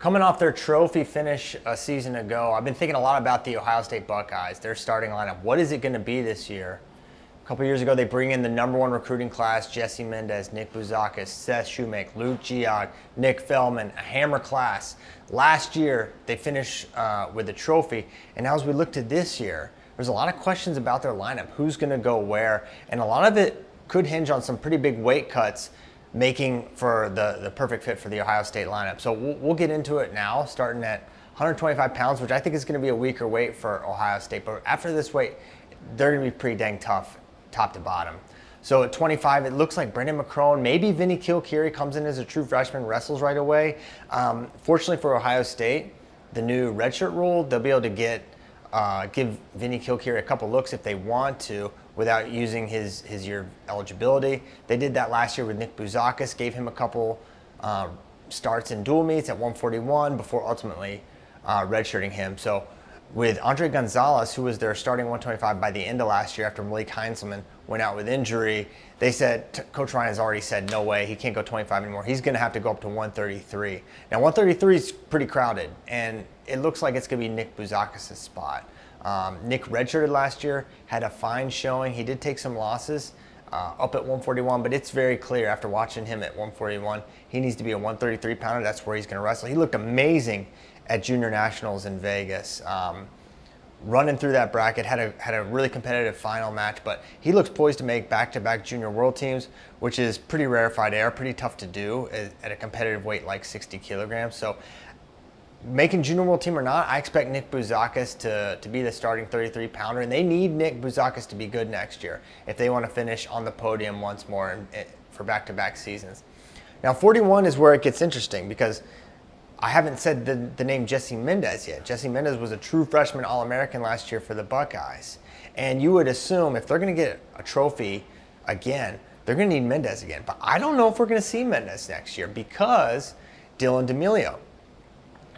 Coming off their trophy finish a season ago, I've been thinking a lot about the Ohio State Buckeyes, their starting lineup. What is it going to be this year? A couple years ago, they bring in the #1 recruiting class, Jesse Mendez, Nick Bouzakis, Seth Shoemake, Luke Geog, Nick Feldman, a hammer class. Last year, they finished with a trophy, and now as we look to this year, there's a lot of questions about their lineup, who's going to go where, and a lot of it could hinge on some pretty big weight cuts, making for the perfect fit for the Ohio State lineup. So we'll get into it now, starting at 125 pounds, which I think is going to be a weaker weight for Ohio State. But after this weight, they're going to be pretty dang tough, top to bottom. So at 25, it looks like Brendan McCrone, maybe Vinny Kilkeary comes in as a true freshman, wrestles right away. Fortunately for Ohio State, the new redshirt rule, they'll be able to give Vinny Kilkeary a couple looks if they want to, without using his year eligibility. They did that last year with Nick Bouzakis, gave him a couple starts in dual meets at 141 before ultimately redshirting him. So with Andre Gonzalez, who was their starting 125 by the end of last year after Malik Heinzelman went out with injury, they said, Coach Ryan has already said, no way, he can't go 25 anymore. He's going to have to go up to 133. Now, 133 is pretty crowded, and it looks like it's going to be Nick Bouzakis' spot. Nick redshirted last year, had a fine showing. He did take some losses up at 141, but it's very clear after watching him at 141, he needs to be a 133 pounder. That's where he's going to wrestle. He looked amazing at Junior Nationals in Vegas. Running through that bracket, had a really competitive final match, but he looks poised to make back-to-back junior world teams, which is pretty rarefied air, pretty tough to do at a competitive weight like 60 kilograms. So making junior world team or not, I expect Nick Bouzakis to be the starting 33 pounder, and they need Nick Bouzakis to be good next year if they want to finish on the podium once more for back-to-back seasons. Now 41 is where it gets interesting, because I haven't said the name Jesse Mendez yet. Jesse Mendez was a true freshman All-American last year for the Buckeyes. And you would assume if they're going to get a trophy again, they're going to need Mendez again. But I don't know if we're going to see Mendez next year, because Dylan D'Amelio.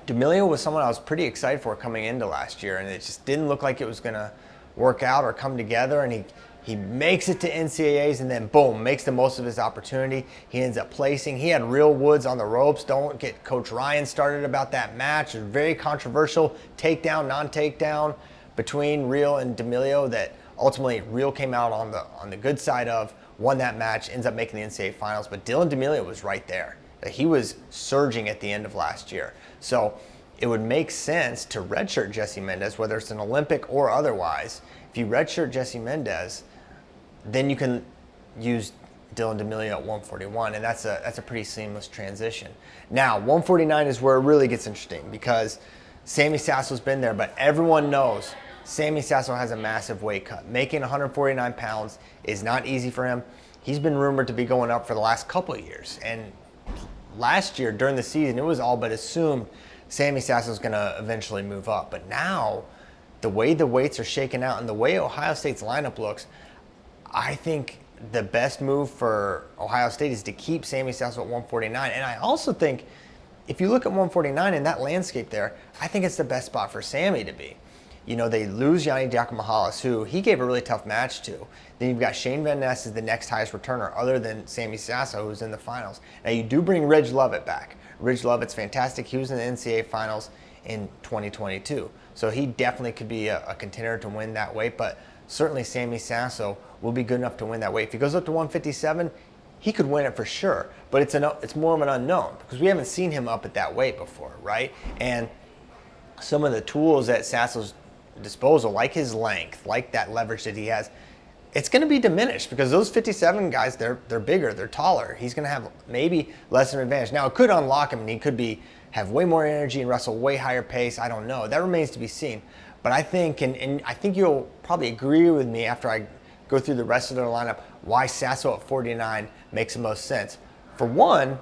D'Amelio was someone I was pretty excited for coming into last year, and it just didn't look like it was going to work out or come together, and he makes it to NCAAs, and then boom, makes the most of his opportunity. He ends up placing. He had Real Woods on the ropes. Don't get Coach Ryan started about that match. It was very controversial, takedown, non-takedown between Real and D'Amelio that ultimately Real came out on the good side of, won that match, ends up making the NCAA finals. But Dylan D'Amelio was right there. He was surging at the end of last year. So it would make sense to redshirt Jesse Mendez, whether it's an Olympic or otherwise. If you redshirt Jesse Mendez, then you can use Dylan D'Amelio at 141, and that's a pretty seamless transition. Now, 149 is where it really gets interesting, because Sammy Sasso's been there, but everyone knows Sammy Sasso has a massive weight cut. Making 149 pounds is not easy for him. He's been rumored to be going up for the last couple of years, and last year during the season, it was all but assumed Sammy Sasso's going to eventually move up. But now, the way the weights are shaken out and the way Ohio State's lineup looks, I think the best move for Ohio State is to keep Sammy Sasso at 149. And I also think if you look at 149 in that landscape there, I think it's the best spot for Sammy to be. You know, they lose Yanni Diakomahalis, who he gave a really tough match to. Then you've got Shane Van Ness as the next highest returner other than Sammy Sasso, who's in the finals. Now, you do bring Ridge Lovett back. Ridge Lovett's fantastic. He was in the NCAA finals in 2022. So he definitely could be a contender to win that weight, but certainly Sammy Sasso will be good enough to win that weight. If he goes up to 157, he could win it for sure, but it's more of an unknown because we haven't seen him up at that weight before, right? And some of the tools at Sasso's disposal, like his length, like that leverage that he has, it's going to be diminished because those 57 guys, they're bigger, they're taller. He's going to have maybe less of an advantage. Now, it could unlock him, and he could have way more energy and wrestle way higher pace. I don't know. That remains to be seen. But I think, and I think you'll probably agree with me after I go through the rest of their lineup, why Sasso at 49 makes the most sense. For one,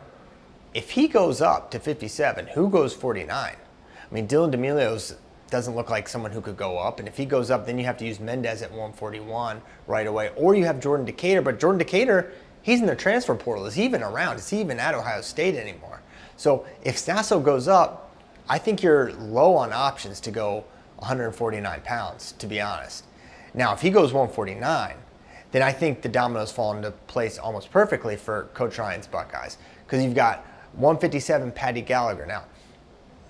if he goes up to 57, who goes 49? I mean, Dylan D'Amelio doesn't look like someone who could go up, and if he goes up, then you have to use Mendez at 141 right away, or you have Jordan Decatur, but Jordan Decatur, he's in the transfer portal. Is he even around? Is he even at Ohio State anymore? So if Sasso goes up, I think you're low on options to go 149 pounds, to be honest. Now, if he goes 149, then I think the dominoes fall into place almost perfectly for Coach Ryan's Buckeyes, because you've got 157 Patty Gallagher. Now,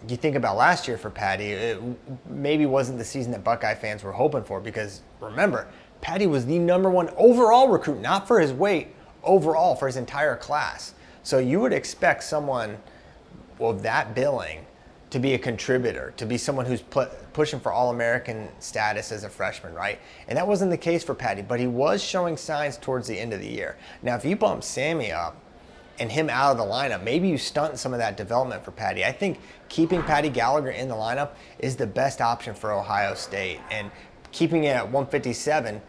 you think about last year for Patty, it maybe wasn't the season that Buckeye fans were hoping for, because remember, Patty was the #1 overall recruit, not for his weight, overall for his entire class. So you would expect someone of that billing to be a contributor, to be someone who's pushing for All-American status as a freshman, right? And that wasn't the case for Patty, but he was showing signs towards the end of the year. Now, if you bump Sammy up and him out of the lineup, maybe you stunt some of that development for Patty. I think keeping Patty Gallagher in the lineup is the best option for Ohio State, and keeping it at 157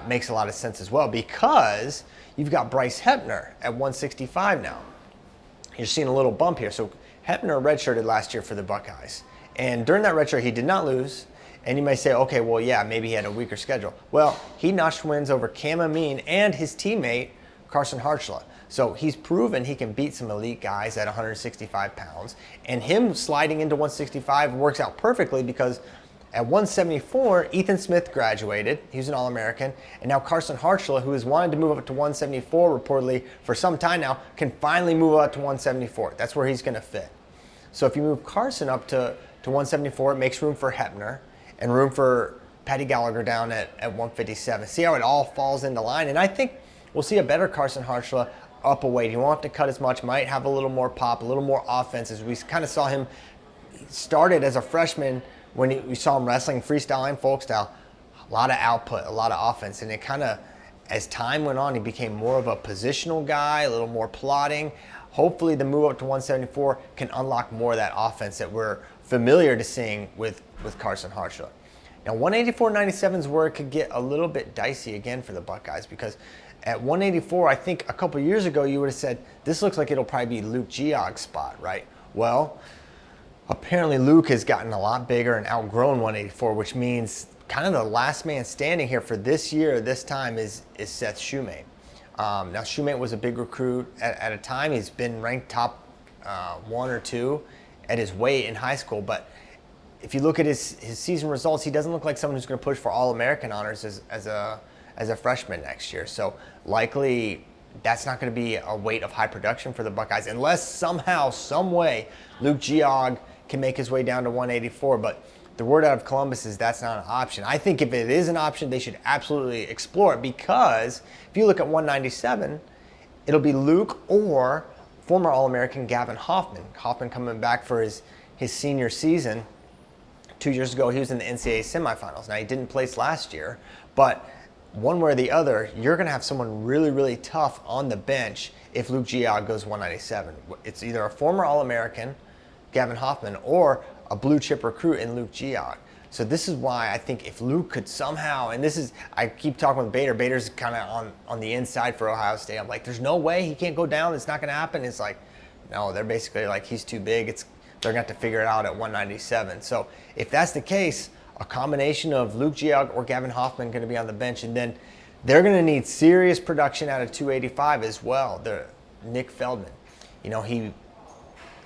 makes a lot of sense as well, because you've got Bryce Hepner at 165 now. You're seeing a little bump here. So Hepner redshirted last year for the Buckeyes, and during that redshirt he did not lose. And you may say, okay, well, yeah, maybe he had a weaker schedule. Well, he notched wins over Cam Amin and his teammate Carson Hartzler. So he's proven he can beat some elite guys at 165 pounds, and him sliding into 165 works out perfectly, because at 174, Ethan Smith graduated. He was an All-American. And now Carson Hartzler, who has wanted to move up to 174 reportedly for some time now, can finally move up to 174. That's where he's going to fit. So if you move Carson up to 174, it makes room for Hepner and room for Patty Gallagher down at 157. See how it all falls into line? And I think we'll see a better Carson Hartzler up a weight. He won't have to cut as much, might have a little more pop, a little more offense, as we kind of saw him started as a freshman. When we saw him wrestling freestyle and folk style, a lot of output, a lot of offense. And it kind of, as time went on, he became more of a positional guy, a little more plotting. Hopefully the move up to 174 can unlock more of that offense that we're familiar to seeing with Carson Hartzler. Now 184.97 is where it could get a little bit dicey again for the Buckeyes, because at 184, I think a couple years ago you would have said, this looks like it'll probably be Luke Geog's spot, right? Well, apparently Luke has gotten a lot bigger and outgrown 184, which means kind of the last man standing here for this year, this time, is Seth Shoemate. Now Shoemate was a big recruit at a time. He's been ranked top 1 or 2 at his weight in high school, but if you look at his season results, he doesn't look like someone who's going to push for All-American honors as a freshman next year. So likely that's not going to be a weight of high production for the Buckeyes, unless somehow, some way, Luke Geog can make his way down to 184. But the word out of Columbus is that's not an option. I think if it is an option, they should absolutely explore it, because if you look at 197, it'll be Luke or former All-American Gavin Hoffman. Hoffman coming back for his senior season. 2 years ago, he was in the NCAA semifinals. Now, he didn't place last year, but one way or the other, you're going to have someone really, really tough on the bench if Luke Geog goes 197. It's either a former All-American, Gavin Hoffman, or a blue chip recruit in Luke Geog. So this is why I think if Luke could somehow, and this is, I keep talking with Bader. Bader's kind of on the inside for Ohio State. I'm like, there's no way he can't go down. It's not going to happen. It's like, no, they're basically like, he's too big. They're going to have to figure it out at 197. So if that's the case, a combination of Luke Geog or Gavin Hoffman going to be on the bench, and then they're going to need serious production out of 285 as well. Nick Feldman, he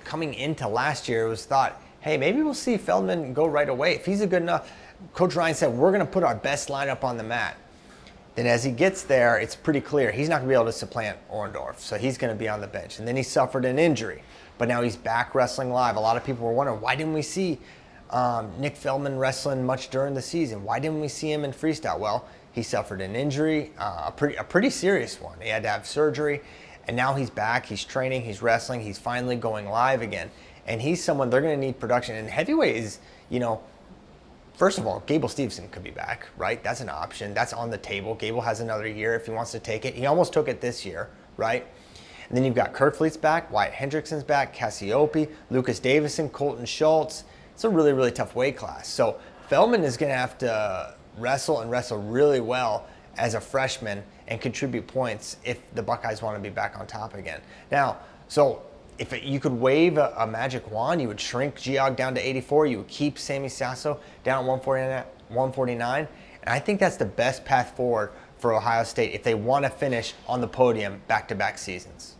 coming into last year, it was thought, hey, maybe we'll see Feldman go right away. If he's a good enough, Coach Ryan said, we're going to put our best lineup on the mat. Then as he gets there, it's pretty clear he's not going to be able to supplant Orndorff, so he's going to be on the bench. And then he suffered an injury, but now he's back wrestling live. A lot of people were wondering, why didn't we see Nick Feldman wrestling much during the season? Why didn't we see him in freestyle? Well, he suffered an injury, a pretty serious one. He had to have surgery, and now he's back. He's training, he's wrestling, he's finally going live again. And he's someone they're going to need production. And heavyweight is, first of all, Gable Stevenson could be back, right? That's an option. That's on the table. Gable has another year if he wants to take it. He almost took it this year, right? And then you've got Kurt Fleet's back, Wyatt Hendrickson's back, Cassiope, Lucas Davison, Colton Schultz. It's a really, really tough weight class. So Feldman is going to have to wrestle really well as a freshman and contribute points if the Buckeyes want to be back on top again. Now, so if you could wave a magic wand, you would shrink Geog down to 84. You would keep Sammy Sasso down at 149. And I think that's the best path forward for Ohio State if they want to finish on the podium back-to-back seasons.